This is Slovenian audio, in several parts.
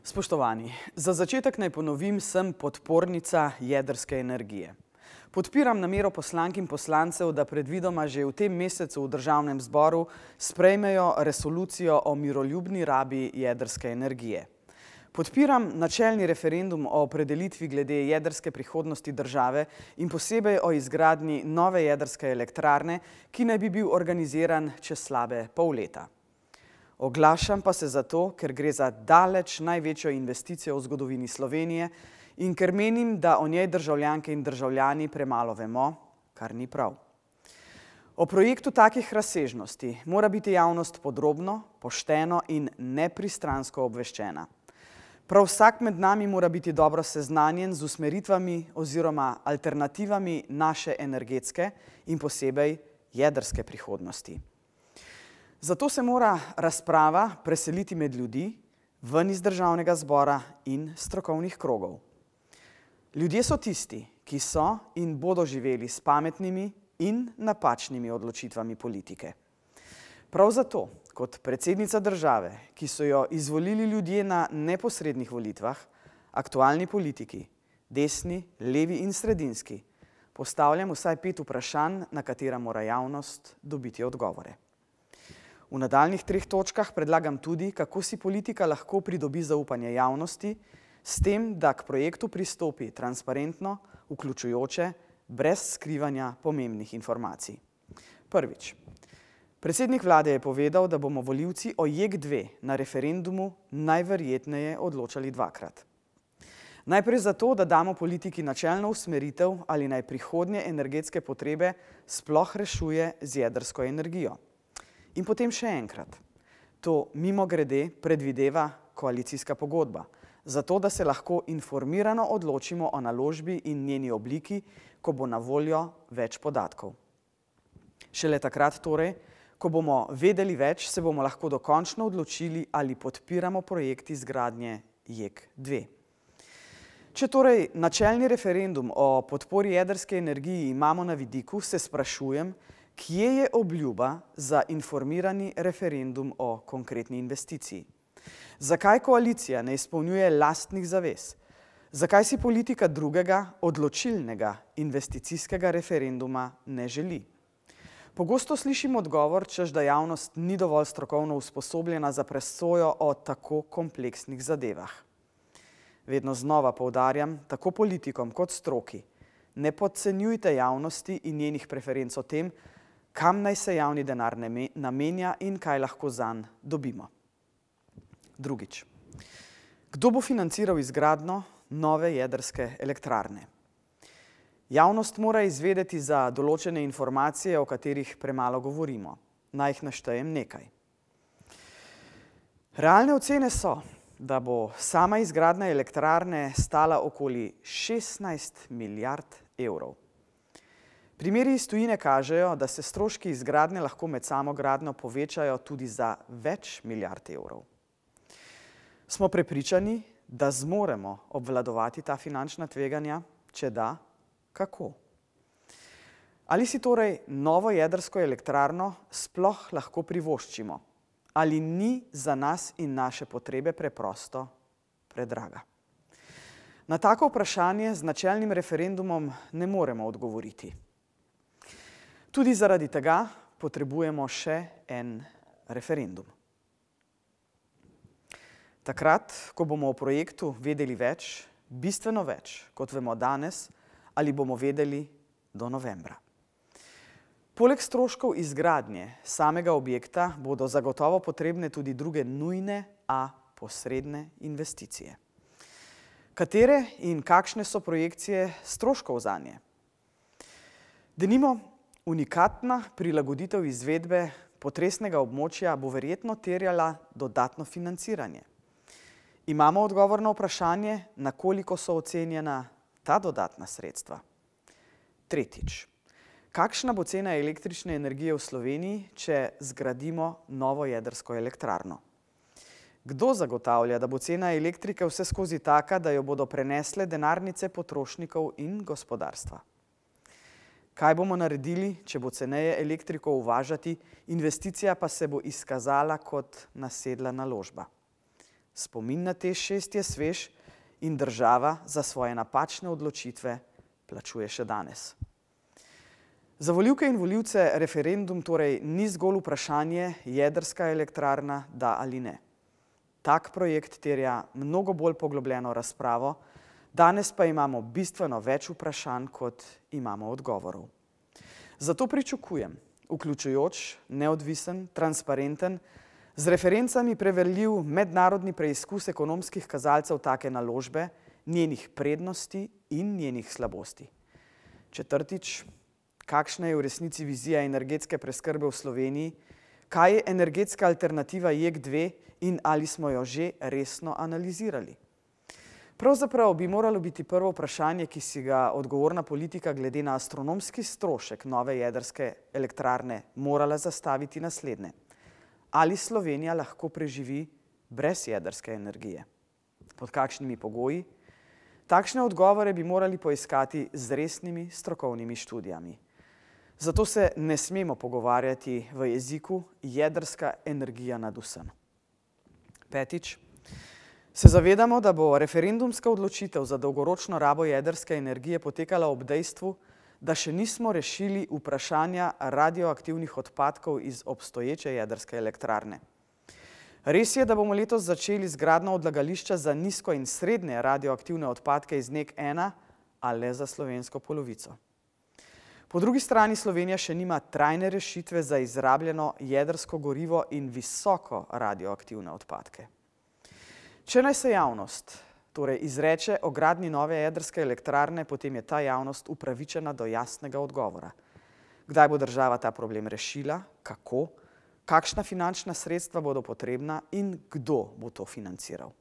Spoštovani, za začetek naj ponovim, sem podpornica jedrske energije. Podpiram namero poslank in poslancev, da predvidoma že v tem mesecu v Državnem zboru sprejmejo resolucijo o miroljubni rabi jedrske energije. Podpiram načelni referendum o opredelitvi glede jedrske prihodnosti države in posebej o izgradnji nove jedrske elektrarne, ki naj bi bil organiziran čez slabe pol leta. Oglašam pa se zato, ker gre za daleč največjo investicijo v zgodovini Slovenije in ker menim, da o njej državljanke in državljani premalo vemo, kar ni prav. O projektu takih razsežnosti mora biti javnost podrobno, pošteno in nepristransko obveščena. Prav vsak med nami mora biti dobro seznanjen z usmeritvami oziroma alternativami naše energetske in posebej jedrske prihodnosti. Zato se mora razprava preseliti med ljudi, ven iz Državnega zbora in strokovnih krogov. Ljudje so tisti, ki so in bodo živeli s pametnimi in napačnimi odločitvami politike. Prav zato, kot predsednica države, ki so jo izvolili ljudje na neposrednih volitvah, aktualni politiki, desni, levi in sredinski, postavljam vsaj 5 vprašanj, na katera mora javnost dobiti odgovore. V nadaljnjih 3 točkah predlagam tudi, kako si politika lahko pridobi zaupanje javnosti, s tem, da k projektu pristopi transparentno, vključujoče, brez skrivanja pomembnih informacij. Prvič. Predsednik vlade je povedal, da bomo volivci o JEK2 na referendumu najverjetneje odločali 2-krat. Najprej zato, da damo politiki načelno usmeritev, ali naj prihodnje energetske potrebe sploh rešuje z jedrsko energijo. In potem še enkrat. To mimogrede predvideva koalicijska pogodba, zato da se lahko informirano odločimo o naložbi in njeni obliki, ko bo na voljo več podatkov. Šele takrat torej, ko bomo vedeli več, se bomo lahko dokončno odločili, ali podpiramo projekt izgradnje JEK2. Če torej načelni referendum o podpori jedrske energiji imamo na vidiku, se sprašujem, kje je obljuba za informirani referendum o konkretni investiciji? Zakaj koalicija ne izpolnjuje lastnih zavez? Zakaj si politika drugega, odločilnega investicijskega referenduma ne želi? Pogosto slišim odgovor, češ da javnost ni dovolj strokovno usposobljena za presojo o tako kompleksnih zadevah. Vedno znova poudarjam, tako politikom kot stroki, ne podcenjujte javnosti in njenih preferenc o tem, kam naj se javni denar namenja in kaj lahko zanj dobimo. Drugič. Kdo bo financiral izgradnjo nove jedrske elektrarne? Javnost mora izvedeti za določene informacije, o katerih premalo govorimo. Naj jih naštejem nekaj. Realne ocene so, da bo sama izgradnja elektrarne stala okoli 16 milijard evrov. Primeri iz tujine kažejo, da se stroški izgradnje lahko med samo gradnjo povečajo tudi za več milijard evrov. Smo prepričani, da zmoremo obvladovati ta finančna tveganja, če da, kako? Ali si torej novo jedrsko elektrarno sploh lahko privoščimo? Ali ni za nas in naše potrebe preprosto predraga? Na tako vprašanje z načelnim referendumom ne moremo odgovoriti. Tudi zaradi tega potrebujemo še en referendum. Takrat, ko bomo o projektu vedeli več, bistveno več, kot vemo danes, ali bomo vedeli do novembra. Poleg stroškov izgradnje samega objekta bodo zagotovo potrebne tudi druge nujne, a posredne investicije. Katere in kakšne so projekcije stroškov zanje? Denimo, unikatna prilagoditev izvedbe potresnega območja bo verjetno terjala dodatno financiranje. Imamo odgovor na vprašanje, na koliko so ocenjena ta dodatna sredstva. Tretjič. Kakšna bo cena električne energije v Sloveniji, če zgradimo novo jedrsko elektrarno? Kdo zagotavlja, da bo cena elektrike vseskozi taka, da jo bodo prenesle denarnice potrošnikov in gospodarstva? Kaj bomo naredili, če bo ceneje elektriko uvažati, investicija pa se bo izkazala kot nasedla naložba? spomin na TEŠ6 je svež in država za svoje napačne odločitve plačuje še danes. Za volivke in volivce referendum torej ni zgolj vprašanje, jedrska elektrarna da ali ne. Tak projekt terja mnogo bolj poglobljeno razpravo, danes pa imamo bistveno več vprašanj, kot imamo odgovorov. Zato pričakujem vključujoč, neodvisen, transparenten, z referencami preverljiv mednarodni preizkus ekonomskih kazalcev take naložbe, njenih prednosti in njenih slabosti. Četrtič, kakšna je v resnici vizija energetske preskrbe v Sloveniji, kaj je energetska alternativa JEK2 in ali smo jo že resno analizirali. Pravzaprav bi moralo biti prvo vprašanje, ki si ga odgovorna politika glede na astronomski strošek nove jedrske elektrarne morala zastaviti naslednje. Ali Slovenija lahko preživi brez jedrske energije? Pod kakšnimi pogoji? Takšne odgovore bi morali poiskati z resnimi strokovnimi študijami. Zato se ne smemo pogovarjati v jeziku jedrska energija nad vsem. Petič, se zavedamo, da bo referendumska odločitev za dolgoročno rabo jedrske energije potekala ob dejstvu, da še nismo rešili vprašanja radioaktivnih odpadkov iz obstoječe jedrske elektrarne. Res je, da bomo letos začeli z gradnjo odlagališča za nizko in srednje radioaktivne odpadke iz NEK1, a le za slovensko polovico. Po drugi strani Slovenija še nima trajne rešitve za izrabljeno jedrsko gorivo in visoko radioaktivne odpadke. Če naj se javnost torej izreče o gradnji nove jedrske elektrarne, potem je ta javnost upravičena do jasnega odgovora. Kdaj bo država ta problem rešila, kako, kakšna finančna sredstva bodo potrebna in kdo bo to financiral.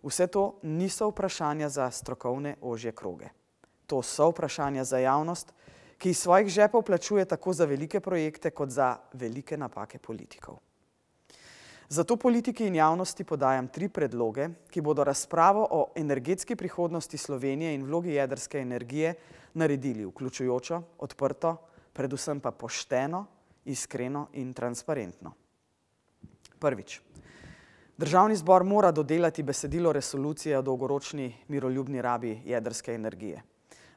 Vse to niso vprašanja za strokovne ožje kroge. To so vprašanja za javnost, ki iz svojih žepov plačuje tako za velike projekte kot za velike napake politikov. Zato politiki in javnosti podajam 3 predloge, ki bodo razpravo o energetski prihodnosti Slovenije in vlogi jedrske energije naredili vključujočo, odprto, predvsem pa pošteno, iskreno in transparentno. Prvič. Državni zbor mora dodelati besedilo resolucije o dolgoročni miroljubni rabi jedrske energije.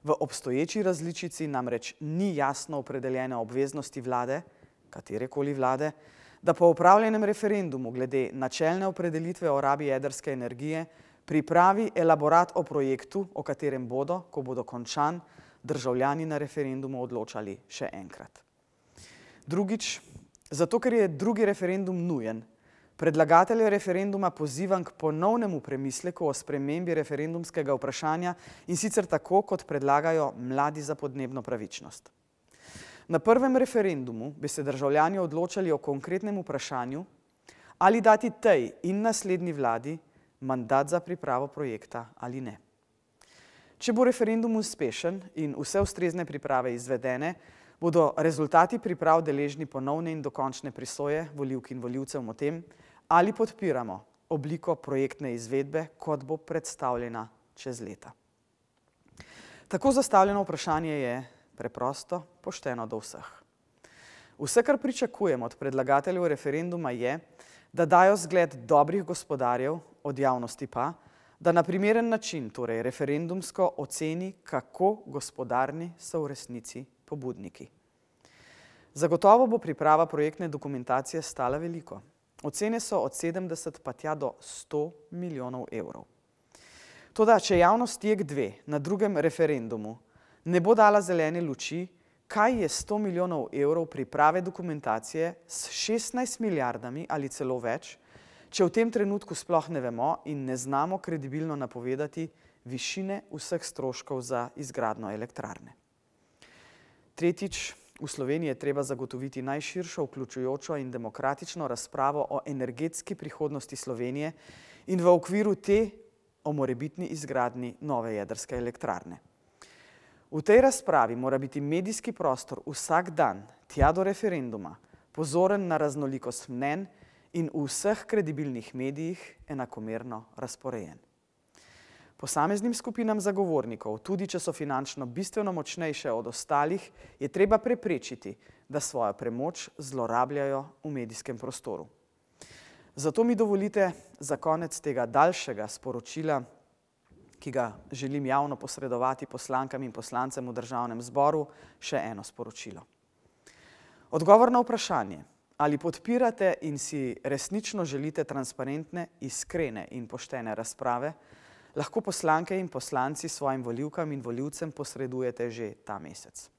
V obstoječi različici namreč ni jasno opredeljene obveznosti vlade, katerekoli vlade, da po opravljenem referendumu glede načelne opredelitve o rabi jedrske energije pripravi elaborat o projektu, o katerem bodo, ko bodo končan, državljani na referendumu odločali še enkrat. Drugič, zato ker je drugi referendum nujen, predlagatelje referenduma pozivam k ponovnemu premisleku o spremembi referendumskega vprašanja in sicer tako, kot predlagajo Mladi za podnebno pravičnost. Na prvem referendumu bi se državljani odločali o konkretnem vprašanju, ali dati tej in naslednji vladi mandat za pripravo projekta ali ne. Če bo referendum uspešen in vse ustrezne priprave izvedene, bodo rezultati priprav deležni ponovne in dokončne presoje volivk in volivcev o tem, ali podpiramo obliko projektne izvedbe, kot bo predstavljena čez leta. Tako zastavljeno vprašanje je preprosto, pošteno do vseh. Vse, kar pričakujemo od predlagateljev referenduma je, da dajo zgled dobrih gospodarjev, od javnosti pa, da na primeren način, torej referendumsko, oceni, kako gospodarni so v resnici pobudniki. Zagotovo bo priprava projektne dokumentacije stala veliko. Ocene so od 70 pa tja do 100 milijonov evrov. Toda, če javnost JEK2 na drugem referendumu ne bo dala zelene luči, kaj je 100 milijonov evrov priprave dokumentacije s 16 milijardami ali celo več, če v tem trenutku sploh ne vemo in ne znamo kredibilno napovedati višine vseh stroškov za izgradnjo elektrarne. Tretjič, v Sloveniji je treba zagotoviti najširšo, vključujočo in demokratično razpravo o energetski prihodnosti Slovenije in v okviru te o morebitni izgradnji nove jedrske elektrarne. V tej razpravi mora biti medijski prostor vsak dan, tja do referenduma, pozoren na raznolikost mnenj in v vseh kredibilnih medijih enakomerno razporejen. Posameznim skupinam zagovornikov, tudi če so finančno bistveno močnejše od ostalih, je treba preprečiti, da svojo premoč zlorabljajo v medijskem prostoru. Zato mi dovolite za konec tega daljšega sporočila, ki ga želim javno posredovati poslankam in poslancem v Državnem zboru, še eno sporočilo. Odgovor na vprašanje, ali podpirate in si resnično želite transparentne, iskrene in poštene razprave, lahko poslanke in poslanci svojim volivkam in volivcem posredujete že ta mesec.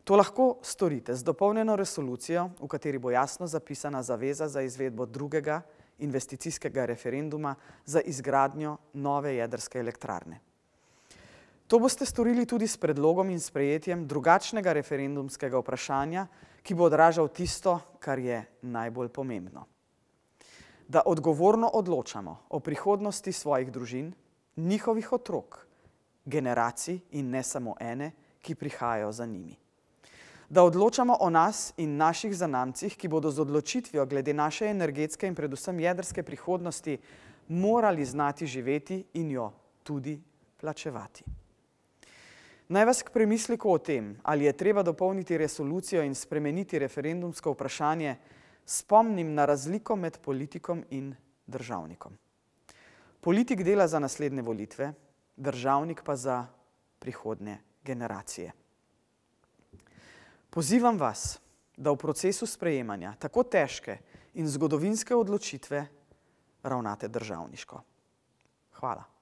To lahko storite z dopolnjeno resolucijo, v kateri bo jasno zapisana zaveza za izvedbo drugega investicijskega referenduma za izgradnjo nove jedrske elektrarne. To boste storili tudi s predlogom in sprejetjem drugačnega referendumskega vprašanja, ki bo odražal tisto, kar je najbolj pomembno. Da odgovorno odločamo o prihodnosti svojih družin, njihovih otrok, generacij in ne samo ene, ki prihajajo za njimi. Da odločamo o nas in naših zanamcih, ki bodo z odločitvijo glede naše energetske in predvsem jedrske prihodnosti morali znati živeti in jo tudi plačevati. Naj vas k premisliku o tem, ali je treba dopolniti resolucijo in spremeniti referendumsko vprašanje, spomnim na razliko med politikom in državnikom. Politik dela za naslednje volitve, državnik pa za prihodnje generacije. Pozivam vas, da v procesu sprejemanja tako težke in zgodovinske odločitve ravnate državniško. Hvala.